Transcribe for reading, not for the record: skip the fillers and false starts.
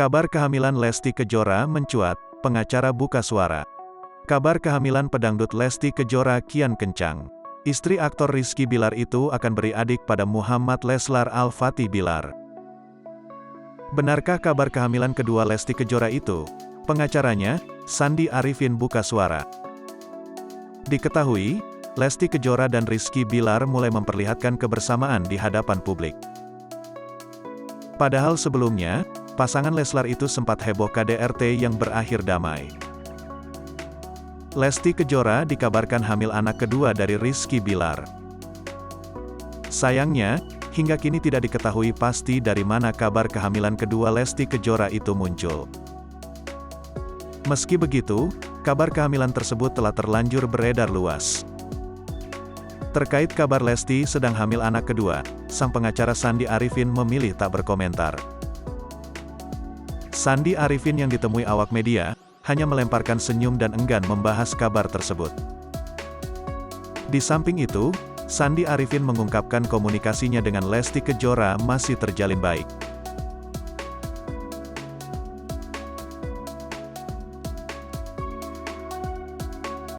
Kabar kehamilan Lesti Kejora mencuat, pengacara buka suara. Kabar kehamilan pedangdut Lesti Kejora kian kencang. Istri aktor Rizky Bilar itu akan beri adik pada Muhammad Leslar Al-Fatih Bilar. Benarkah kabar kehamilan kedua Lesti Kejora itu? Pengacaranya, Sandi Arifin buka suara. Diketahui, Lesti Kejora dan Rizky Bilar mulai memperlihatkan kebersamaan di hadapan publik. Padahal sebelumnya, pasangan Leslar itu sempat heboh KDRT yang berakhir damai. Lesti Kejora dikabarkan hamil anak kedua dari Rizky Bilar. Sayangnya, hingga kini tidak diketahui pasti dari mana kabar kehamilan kedua Lesti Kejora itu muncul. Meski begitu, kabar kehamilan tersebut telah terlanjur beredar luas. Terkait kabar Lesti sedang hamil anak kedua, sang pengacara Sandi Arifin memilih tak berkomentar. Sandi Arifin yang ditemui awak media, hanya melemparkan senyum dan enggan membahas kabar tersebut. Di samping itu, Sandi Arifin mengungkapkan komunikasinya dengan Lesti Kejora masih terjalin baik.